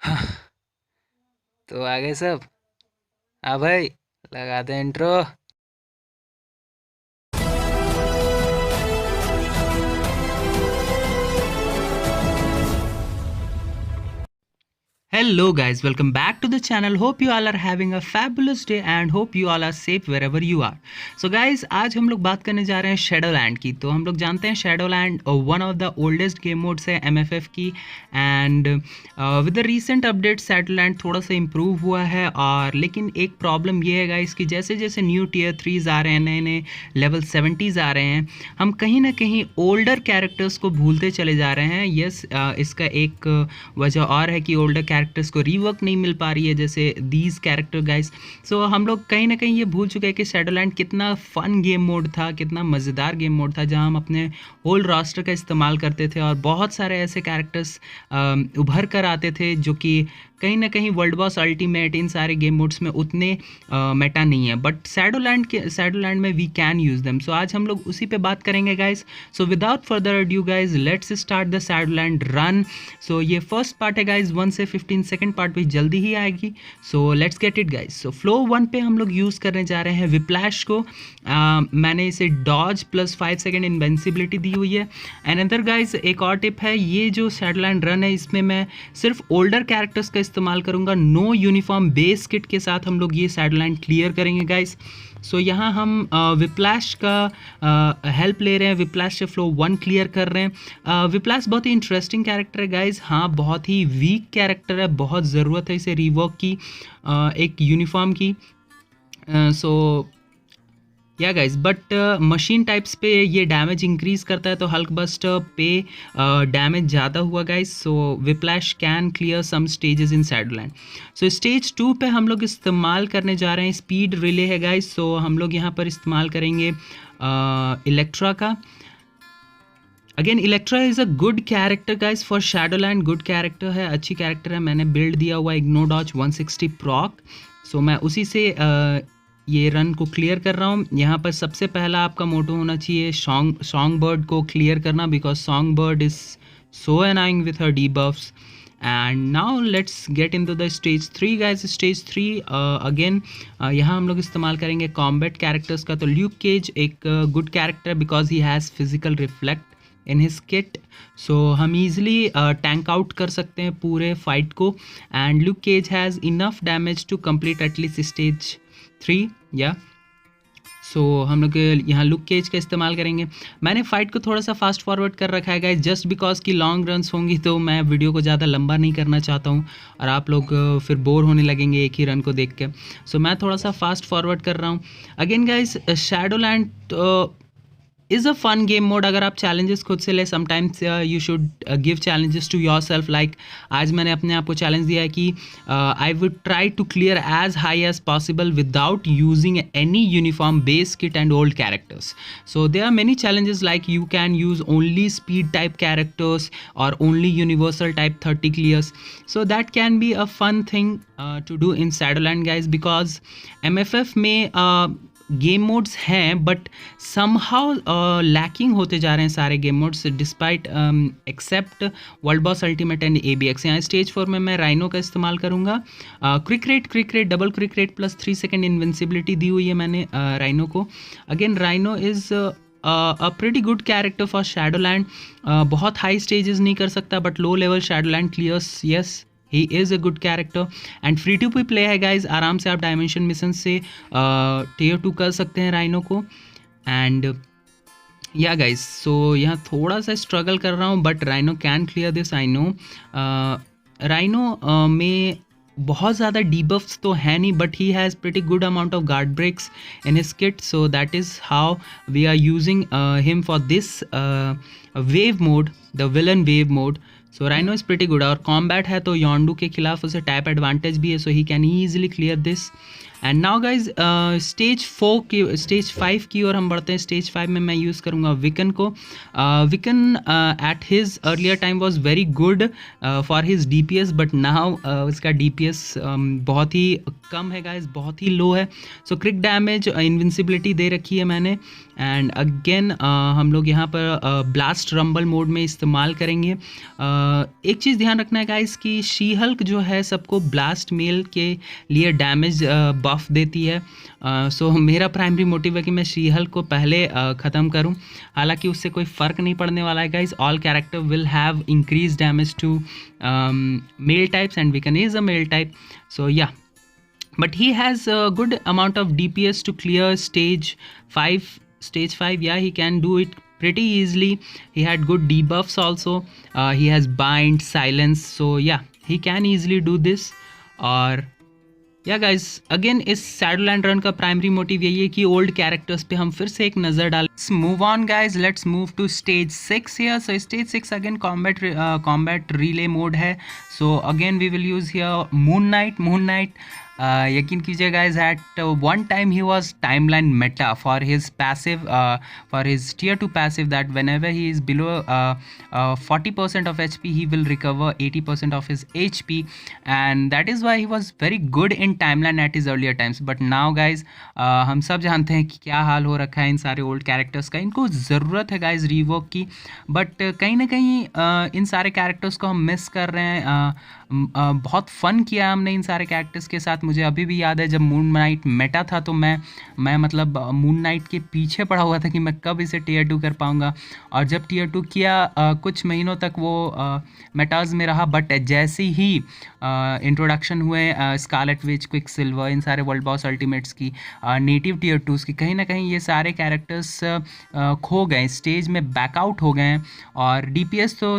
हाँ, तो आ गए सब। हाँ भाई, लगा दे intro. Hello guys, welcome back to the channel. Hope you all are having a fabulous day and hope you all are safe wherever you are. So guys, आज हम लोग बात करने जा रहे हैं Shadowland की। तो हम लोग जानते हैं Shadowland one of the oldest game modes है MFF की, and with the recent update Shadowland थोड़ा सा improve हुआ है। और लेकिन एक प्रॉब्लम ये है गाइस कि जैसे जैसे न्यू टीयर 3s आ रहे हैं, नए नए लेवल 70s आ रहे हैं, हम कहीं ना कहीं ओल्डर कैरेक्टर्स को भूलते चले जा रहे हैं। यस, इसका एक वजह और है कि ओल्डर कैरेक्टर्स को रीवर्क नहीं मिल पा रही है, जैसे दीज कैरेक्टर गाइस। सो हम लोग कहीं ना कहीं ये भूल चुके हैं कि शैडोलैंड कितना फ़न गेम मोड था, कितना मज़ेदार गेम मोड था, जहां हम अपने होल रोस्टर का इस्तेमाल करते थे और बहुत सारे ऐसे कैरेक्टर्स उभर कर आते थे जो कि कहीं ना कहीं वर्ल्ड बॉस अल्टीमेट इन सारे गेम मोड्स में उतने मेटा नहीं है, बट शैडोलैंड में we can use them. So आज हम लोग उसी पे बात करेंगे guys. So without further adieu guys, let's start the Shadowland run. So ये फर्स्ट पार्ट है गाइस 1 से 15, सेकंड पार्ट भी जल्दी ही आएगी। So let's get it guys. So flow 1 पे हम लोग यूज़ करने जा रहे हैं विप्लैश को। मैंने इसे डॉज प्लस 5 सेकेंड इन्वेंसिबिलिटी दी हुई है। एंड अदर गाइस एक और टिप है, ये जो शैडोलैंड रन है इसमें मैं सिर्फ ओल्डर कैरेक्टर्स का इस्तेमाल करूंगा। नो यूनिफॉर्म बेस किट के साथ हम लोग ये शैडोलैंड क्लियर करेंगे गाइस। सो यहाँ हम विप्लैश का हेल्प ले रहे हैं, विप्लैश से फ्लो 1 क्लियर कर रहे हैं। विप्लैश बहुत ही इंटरेस्टिंग कैरेक्टर है गाइस। हाँ, बहुत ही वीक कैरेक्टर है, बहुत ज़रूरत है इसे रिवर्क की, एक यूनिफॉर्म की। सो yeah guys, but machine types पे ये डैमेज इंक्रीज करता है, तो हल्क बस्टर पे डैमेज ज़्यादा हुआ guys. So whiplash can clear some stages in Shadowland. So stage 2 पे हम लोग इस्तेमाल करने जा रहे हैं स्पीड रिले है गाइस। सो हम लोग यहाँ पर इस्तेमाल करेंगे इलेक्ट्रा का। Again Elektra is a good character guys for Shadowland, good character है, अच्छी कैरेक्टर है। मैंने बिल्ड दिया हुआ इग्नो डॉज 160 प्रॉक। सो मैं उसी से ये रन को क्लियर कर रहा हूँ। यहाँ पर सबसे पहला आपका मोटो होना चाहिए सॉन्ग बर्ड को क्लियर करना, because Songbird is so annoying with her debuffs. And now let's get into the stage 3 guys. Stage 3 again यहाँ हम लोग इस्तेमाल करेंगे कॉम्बैट कैरेक्टर्स का। तो ल्यूक केज एक good character because he has physical reflect in his kit. So हम easily tank out कर सकते हैं पूरे फाइट को। And Luke Cage has enough damage to complete at least stage 3 या। सो हम लोग यहाँ लुक केज का इस्तेमाल करेंगे। मैंने फ़ाइट को थोड़ा सा फास्ट फॉरवर्ड कर रखा है गाइस, जस्ट बिकॉज की लॉन्ग रन्स होंगी तो मैं वीडियो को ज़्यादा लंबा नहीं करना चाहता हूँ और आप लोग फिर बोर होने लगेंगे एक ही रन को देख के। सो मैं थोड़ा सा फास्ट फॉरवर्ड कर रहा हूँ। Again guys, Shadowland is a fun game mode. अगर आप चैलेंजेस खुद से ले, sometimes you should give challenges to yourself. Like आज मैंने अपने आप को चैलेंज दिया है कि I would try to clear as high as possible without using any uniform base kit and old characters. So there are many challenges like you can use only speed type characters और only universal type 30 clears. So that can be a fun thing to do in Shadowland guys, because MFF में game modes हैं but somehow lacking होते जा रहे हैं सारे game modes, despite except world boss ultimate and ABX। यहाँ stage 4 में मैं राइनो का इस्तेमाल करूँगा। Quick rate double quick rate plus 3 second invincibility दी हुई है मैंने राइनो को। Again Rhino is a pretty good character for शैडोलैंड। बहुत हाई स्टेजेस नहीं कर सकता but low level Shadowland clears. Yes, he is a good character and free to play है गाइज। आराम से आप डायमेंशन मिशन से टियर 2 कर सकते हैं राइनो को। एंड या गाइज, सो यहाँ थोड़ा सा स्ट्रगल कर रहा हूँ but Rhino can clear this, I know. Rhino में बहुत ज़्यादा डीबफ्स तो है नहीं but he has pretty good amount of guard breaks in his kit. So that is how we are using him for this wave mode, the villain wave mode. So Rhino is pretty good. और combat है तो योंडू के खिलाफ उसे type advantage भी है, so he can easily clear this. And now guys stage 5 की ओर हम बढ़ते हैं। स्टेज 5 में मैं यूज़ करूँगा विकन को। Wiccan at his earlier time was very good for his DPS, but now उसका DPS बहुत ही कम है गाइज, बहुत ही लो है। सो क्रिक डैमेज इनविंसिबिलिटी दे रखी है मैंने। एंड अगेन हम लोग यहाँ पर ब्लास्ट रंबल मोड में इस्तेमाल करेंगे। एक चीज़ ध्यान रखना है गाइस कि शी हल्क जो है सबको ब्लास्ट मेल के लिए डैमेज बफ देती है। सो मेरा प्राइमरी मोटिव है कि मैं शी हल्क को पहले ख़त्म करूं। हालांकि उससे कोई फ़र्क नहीं पड़ने वाला है guys. All character will have increase damage to male types and Wiccan is a male type. So yeah, but he has a good amount of DPS to clear stage 5. Yeah, he can do it pretty easily. He had good debuffs also. He has bind, silence, so yeah, he can easily do this. और yeah guys again इस सैडलैंड run का primary motive यही है कि old characters पे हम फिर से एक नज़र डालें। Move on guys, let's move to stage 6 here. So stage 6 again combat relay mode है। So again we will use here Moon Knight. यकीन कीजिए guys, at one time he was timeline meta for his passive, for his tier 2 passive, that whenever he is below 40% of HP he will recover 80% of his HP, and that is why he was very good in timeline at his earlier times. But now guys, हम सब जानते हैं कि क्या हाल हो रखा है इन सारे ओल्ड कैरेक्टर्स का। इनको ज़रूरत है गाइज रीवर्क की, बट कहीं ना कहीं इन सारे कैरेक्टर्स को हम मिस कर रहे हैं। बहुत फ़न किया हमने इन सारे कैरेक्टर्स के साथ। मुझे अभी भी याद है जब मून नाइट मेटा था तो मैं मतलब मून नाइट के पीछे पड़ा हुआ था कि मैं कब इसे tier 2 कर पाऊँगा। और जब tier 2 किया कुछ महीनों तक वो मेटाज में रहा, बट जैसे ही इंट्रोडक्शन हुए स्कारलेट विच, क्विक सिल्वर, इन सारे वर्ल्ड बॉस अल्टीमेट्स की, नेटिव tier 2s की, कहीं ना कहीं ये सारे कैरेक्टर्स खो गए, स्टेज में बैकआउट हो गए हैं। और DPS तो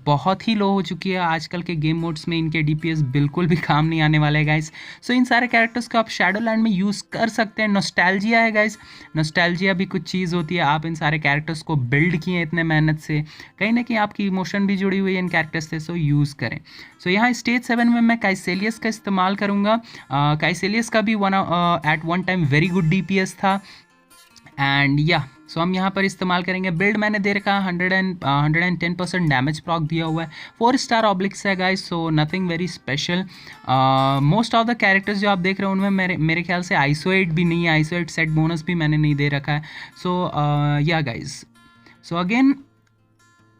बहुत ही लो हो चुकी है आजकल के गेम मोड्स में। इनके DPS बिल्कुल भी काम नहीं आने वाले हैं गाइस। सो इन सारे कैरेक्टर्स को आप शैडोलैंड में यूज़ कर सकते हैं। नॉस्टैल्जिया है गाइस, नॉस्टैल्जिया भी कुछ चीज़ होती है। आप इन सारे कैरेक्टर्स को बिल्ड किए इतने मेहनत से, कहीं ना कहीं आपकी इमोशन भी जुड़ी हुई है इन कैरेक्टर्स से, सो यूज़ करें। सो यहाँ स्टेज 7 में मैं काइसेलियस का इस्तेमाल करूँगा। काइसेलियस का भी at one time very good DPS था। एंड या सो हम यहाँ पर इस्तेमाल करेंगे। बिल्ड मैंने दे रखा 110% डैमेज प्रॉक दिया हुआ है। 4 स्टार ऑब्लिक्स है guys, so nothing very special. Most of the characters जो आप देख रहे हो उनमें मेरे ख्याल से ISO 8 भी नहीं है, ISO 8 सेट बोनस भी मैंने नहीं दे रखा है। सो या गाइस, सो अगेन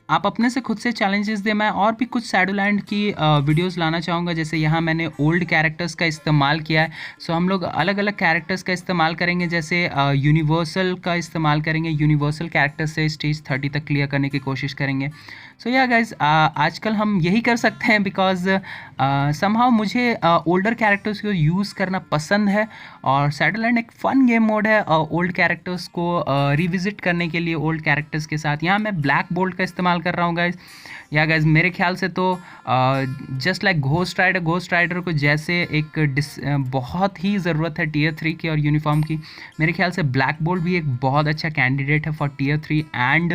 आप अपने से खुद से चैलेंजेस दें। मैं और भी कुछ शैडोलैंड की वीडियोस लाना चाहूँगा। जैसे यहाँ मैंने ओल्ड कैरेक्टर्स का इस्तेमाल किया है, सो हम लोग अलग अलग कैरेक्टर्स का इस्तेमाल करेंगे। जैसे यूनिवर्सल का इस्तेमाल करेंगे, यूनिवर्सल कैरेक्टर से स्टेज 30 तक क्लियर करने की कोशिश करेंगे। सो या गाइज, आजकल हम यही कर सकते हैं बिकॉज समहाउ मुझे ओल्डर कैरेक्टर्स को यूज़ करना पसंद है। और शैडोलैंड एक फ़न गेम मोड है ओल्ड कैरेक्टर्स को रिविज़िट करने के लिए ओल्ड कैरेक्टर्स के साथ। यहाँ मैं ब्लैक बोल्ट का इस्तेमाल कर रहा हूँ गाइज। या गाइज मेरे ख्याल से तो जस्ट लाइक घोस्ट राइडर को जैसे एक बहुत ही ज़रूरत है tier 3 की और यूनिफॉर्म की, मेरे ख्याल से ब्लैक बोल्ट भी एक बहुत अच्छा कैंडिडेट है फॉर tier 3 एंड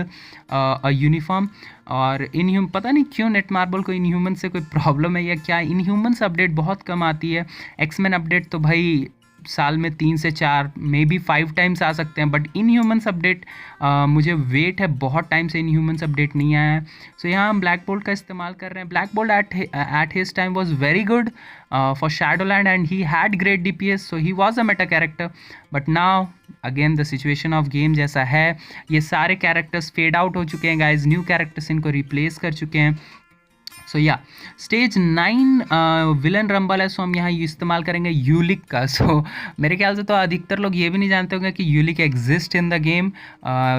यूनिफॉर्म। और पता नहीं क्यों नेट मार्बल को इनह्यूमन से कोई प्रॉब्लम है या क्या। इनह्यूमन्स अपडेट बहुत कम आती है। एक्समैन अपडेट तो भाई साल में 3 से 4 मे बी 5 टाइम्स आ सकते हैं, बट इनह्यूमन्स अपडेट मुझे वेट है, बहुत टाइम से इनह्यूमन्स अपडेट नहीं आया है। सो यहाँ हम ब्लैक बोल्ट का इस्तेमाल कर रहे हैं। Black Bolt at his time was very good for Shadowland and he had great DPS, so he was a meta character. But now again the situation of game जैसा है, ये सारे कैरेक्टर्स फेड आउट हो चुके हैं guys, new characters इनको replace कर चुके हैं। सो या स्टेज 9 विलन रंबल है, सो हम यहाँ इस्तेमाल करेंगे यूलिक का। सो मेरे ख्याल से तो अधिकतर लोग ये भी नहीं जानते होंगे कि Ulik exist in the game.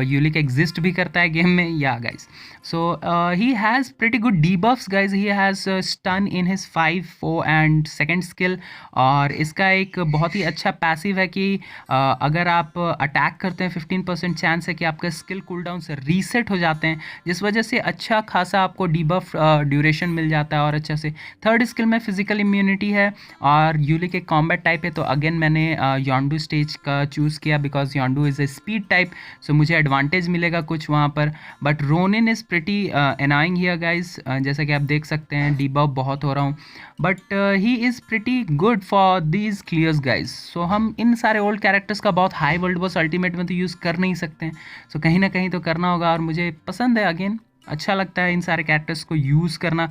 Ulik exist भी करता है गेम में। Yeah guys, so he has pretty good debuffs guys. He has stun in his 5, 4 and second skill. और इसका एक बहुत ही अच्छा पैसिव है कि अगर आप अटैक करते हैं 15% चांस है कि आपका स्किल कूल डाउन से रीसेट हो जाते हैं, जिस वजह से अच्छा खासा आपको डीबफ ड्यूरेशन रोटेशन मिल जाता है और अच्छा से। थर्ड स्किल में फिजिकल इम्यूनिटी है और यूलिक एक कॉम्बैट टाइप है, तो अगेन मैंने योंडू स्टेज का चूज़ किया because Yondu is a speed type, so मुझे एडवांटेज मिलेगा कुछ वहाँ पर। But Ronin is pretty annoying here guys, जैसा कि आप देख सकते हैं डीबफ बहुत हो रहा हूँ, but he is pretty good for these clears guys. So हम इन सारे ओल्ड कैरेक्टर्स का बहुत हाई वर्ल्ड बॉस अल्टीमेट में तो यूज़ कर नहीं सकते हैं, सो कहीं ना कहीं तो करना होगा। और मुझे पसंद है, अगेन अच्छा लगता है इन सारे कैरेक्टर्स को यूज़ करना।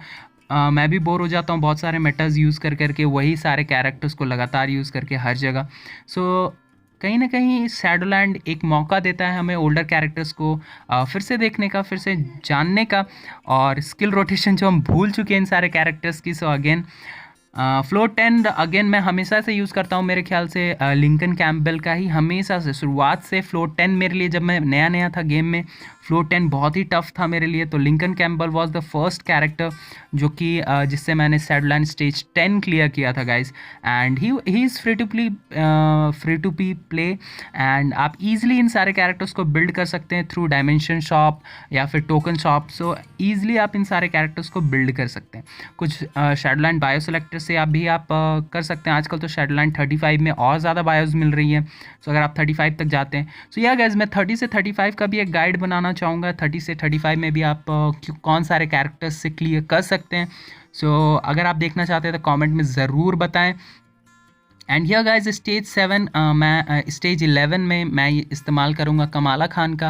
मैं भी बोर हो जाता हूँ बहुत सारे मेटाज यूज़ कर करके, वही सारे कैरेक्टर्स को लगातार यूज़ करके हर जगह। सो कहीं ना कहीं शैडोलैंड एक मौका देता है हमें ओल्डर कैरेक्टर्स को फिर से देखने का, फिर से जानने का, और स्किल रोटेशन जो हम भूल चुके हैं इन सारे कैरेक्टर्स की। सो अगेन फ्लोर 10 अगेन मैं हमेशा से यूज़ करता हूँ, मेरे ख्याल से लिंकन कैम्पबेल का ही हमेशा से शुरुआत से। फ्लोर 10 मेरे लिए जब मैं नया नया था गेम में, फ्लोर 10 बहुत ही टफ था मेरे लिए, तो Lincoln Campbell was the first character जो कि जिससे मैंने शैडोलैंड स्टेज 10 क्लियर किया था guys. And he is free to play, and आप इजीली इन सारे कैरेक्टर्स को बिल्ड कर सकते हैं थ्रू डायमेंशन शॉप या फिर टोकन शॉप। सो ईजिली आप इन सारे कैरेक्टर्स को बिल्ड कर सकते हैं। कुछ शैडोलैंड बायो सेलेक्टर से आप कर सकते हैं। आजकल तो शैडोलैंड 35 में और ज़्यादा बायोज मिल रही है, सो अगर आप 35 तक जाते हैं। सो या गाइस मैं 30 से 35 का भी एक गाइड बनाना चाहूँगा। 30 से 35 में भी आप कौन सारे कैरेक्टर्स से क्लियर कर सकते हैं। सो अगर आप देखना चाहते हैं तो कमेंट में ज़रूर बताएं। एंड हियर गाइस स्टेज 7 मैं स्टेज 11 में मैं इस्तेमाल करूँगा कमाला खान का।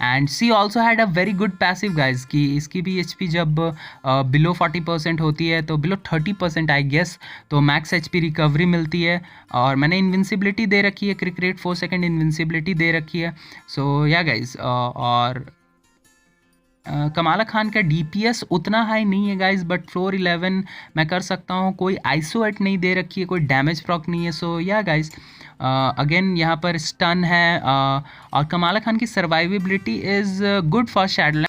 And she also had a very good passive guys, कि इसकी भी एचपी जब बिलो 40% होती है, तो बिलो 30% आई गेस, तो मैक्स एचपी रिकवरी मिलती है। और मैंने इन्विंसिबिलिटी दे रखी है, क्रिक रेट 4 सेकेंड इन्विंसिबिलिटी दे रखी है। सो या गाइस और कमाला खान का डीपीएस उतना हाई नहीं है गाइस, बट फ्लोर 11 मैं कर सकता हूँ। कोई आइसोएट नहीं दे रखी है, कोई डैमेज प्रॉक नहीं है। सो या गाइस अगेन यहाँ पर स्टन है, और कमाला खान की survivability is good for Shadowland.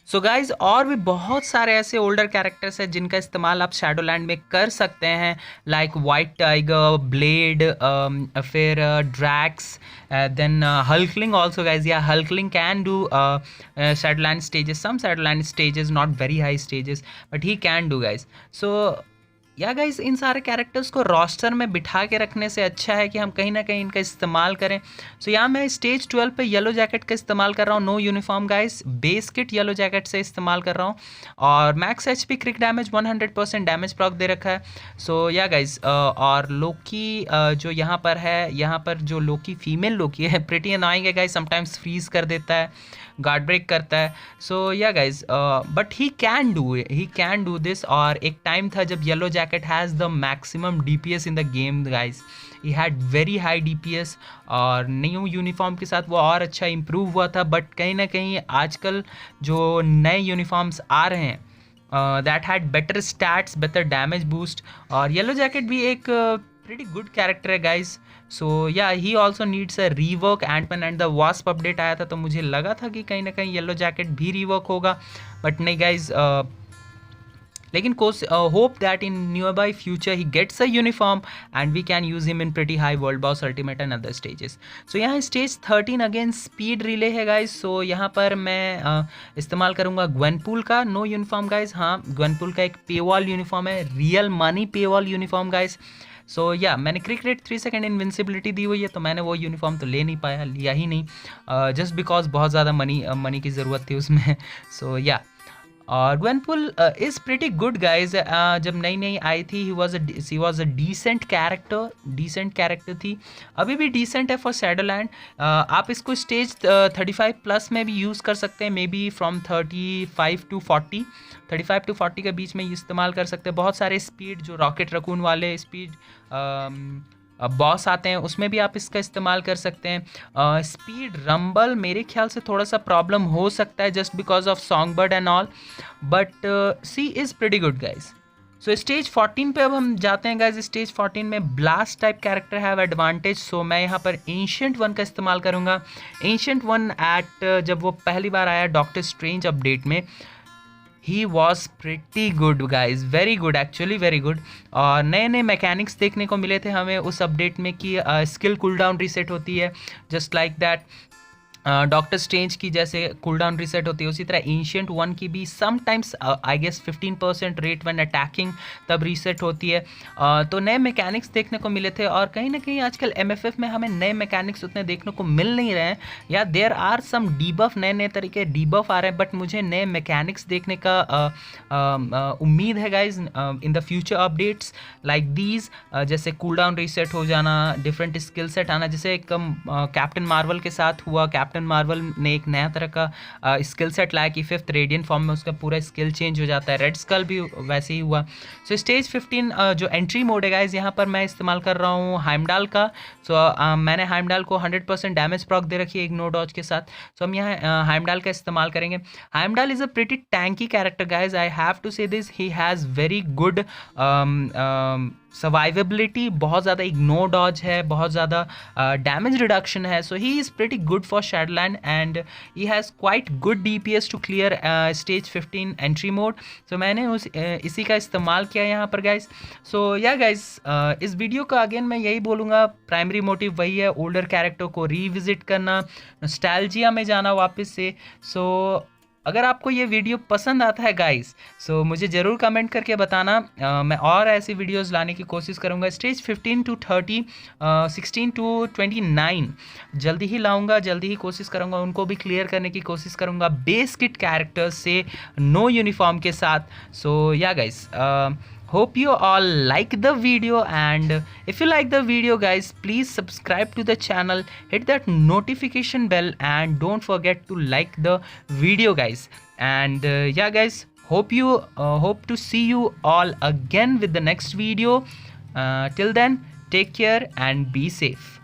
So guys और भी बहुत सारे ऐसे ओल्डर कैरेक्टर्स हैं जिनका इस्तेमाल आप शैडोलैंड में कर सकते हैं, लाइक वाइट टाइगर, ब्लेड, फिर Drax, then Hulkling also guys. Yeah Hulkling can do Shadowland stages, some Shadowland stages, not very high stages, but he can do guys. So yeah guys इन सारे कैरेक्टर्स को roster में बिठा के रखने से अच्छा है कि हम कहीं ना कहीं इनका इस्तेमाल करें। सो यहाँ मैं स्टेज 12 पे येलो जैकेट का इस्तेमाल कर रहा हूँ, no uniform guys, base kit yellow jacket से इस्तेमाल कर रहा हूँ, और max HP crit damage 100% damage proc दे रखा है। सो या गाइस और लोकी जो यहाँ पर है, यहाँ पर जो लोकी फीमेल लोकी है प्रिटी अनोइंग है गाइस, समटाइम्स फ्रीज कर देता है, गार्ड ब्रेक करता है। सो yeah guys but he can do this. और एक टाइम था जब yellow jacket has the maximum DPS in the game guys, he had very high DPS, और न्यू यूनिफॉर्म के साथ वो और अच्छा इम्प्रूव हुआ था। बट कहीं ना कहीं आजकल जो नए यूनिफॉर्म्स आ रहे हैं that had better stats, better damage boost, और येलो जैकेट भी एक pretty good character है guys. So yeah, he also needs a rework. Ant-Man and the Wasp update आया था तो मुझे लगा था कि कहीं ना कहीं येलो जैकेट भी रिवर्क होगा, बट नहीं गाइज। लेकिन hope that in nearby future he gets a uniform and we can use him in pretty high world boss ultimate and other stages. So यहाँ स्टेज 13 अगेन स्पीड रिले है guys. सो यहाँ पर मैं इस्तेमाल करूँगा ग्वेनपूल का, नो यूनिफॉर्म गाइज। हाँ, Gwenpool का एक पेवॉल यूनिफॉर्म है, real money paywall uniform guys. So yeah मैंने क्रिक रेट 3 सेकेंड इन्विंसिबिलिटी दी हुई है, तो मैंने वो यूनिफॉर्म तो ले नहीं पाया, लिया ही नहीं, जस्ट बिकॉज बहुत ज़्यादा मनी की ज़रूरत थी उसमें। सो या और Gwenpool is pretty good guys. जब नई नई आई थी she was a decent character थी, अभी भी डिसेंट है फॉर शैडोलैंड। आप इसको स्टेज 35 प्लस में भी यूज़ कर सकते हैं, मे बी फ्रॉम 35 to 40 के बीच में इस्तेमाल कर सकते हैं। बहुत सारे स्पीड जो रॉकेट रकून वाले स्पीड बॉस आते हैं उसमें भी आप इसका इस्तेमाल कर सकते हैं। स्पीड रंबल मेरे ख्याल से थोड़ा सा प्रॉब्लम हो सकता है just because of Songbird and all, but she is pretty good guys. So stage 14 पे अब हम जाते हैं गाइज। स्टेज 14 में blast type character have advantage, so मैं यहाँ पर एंशिएंट वन का इस्तेमाल करूँगा। एंशिएंट वन जब वो पहली बार आया डॉक्टर स्ट्रेंज अपडेट में, he was pretty good guys, very good, actually very good. और नए नए मैकेनिक्स देखने को मिले थे हमें उस अपडेट में कि स्किल कूल डाउन रीसेट होती है, just like that. Doctor strange की जैसे कूल डाउन रीसेट होती है, उसी तरह एंशियंट वन की भी sometimes I guess 15% rate when attacking तब रीसेट होती है। तो नए मैकेनिक्स देखने को मिले थे, और कहीं ना कहीं आजकल एमएफएफ में हमें नए मैकेनिक्स उतने देखने को मिल नहीं रहे हैं, या देयर आर सम डीबफ, नए नए तरीके डीबफ आ रहे हैं, बट मुझे नए मैकेनिक्स देखने का उम्मीद है guys in the future updates like these, जैसे कूल डाउन रीसेट हो जाना, डिफरेंट स्किल सेट आना, जैसे एक कैप्टन मार्वल के साथ हुआ। कैप्टन मार्वल ने एक नया तरह का स्किल सेट लाया कि 5th रेडियंट फॉर्म में उसका पूरा स्किल चेंज हो जाता है। रेड स्कल भी वैसे ही हुआ। सो स्टेज 15 जो एंट्री मोड है गाइज, यहाँ पर मैं इस्तेमाल कर रहा हूँ हाइमडाल का। सो मैंने हाइमडाल को 100% डैमेज प्रॉक दे रखी है इग्नो डॉज के साथ। सो हम यहाँ हाइमडाल का इस्तेमाल करेंगे। Heimdall is a pretty tanky character guys, I have to say this, he has very good survivability, बहुत ज़्यादा इग्नो डॉज है, बहुत ज़्यादा डैमेज रिडक्शन है। So he is pretty good for Shadowland and he has quite good DPS to clear stage 15 entry mode. So मैंने इसी का इस्तेमाल किया यहाँ पर गाइज। सो या गाइज, इस वीडियो का अगेन मैं यही बोलूँगा, प्राइमरी मोटिव वही है, ओल्डर कैरेक्टर को रीविजिट करना, नॉस्टैल्जिया में जाना वापस से। सो अगर आपको ये वीडियो पसंद आता है गाइस, सो मुझे ज़रूर कमेंट करके बताना। मैं और ऐसी वीडियोस लाने की कोशिश करूँगा। स्टेज 15 to 30, 16 to 29 जल्दी ही लाऊंगा, जल्दी ही कोशिश करूँगा, उनको भी क्लियर करने की कोशिश करूँगा बेस किट कैरेक्टर्स से, नो यूनिफॉर्म के साथ। सो yeah guys, hope you all like the video, and if you like the video guys, please subscribe to the channel, hit that notification bell, and don't forget to like the video guys. And yeah guys, hope to see you all again with the next video. Till then, take care and be safe.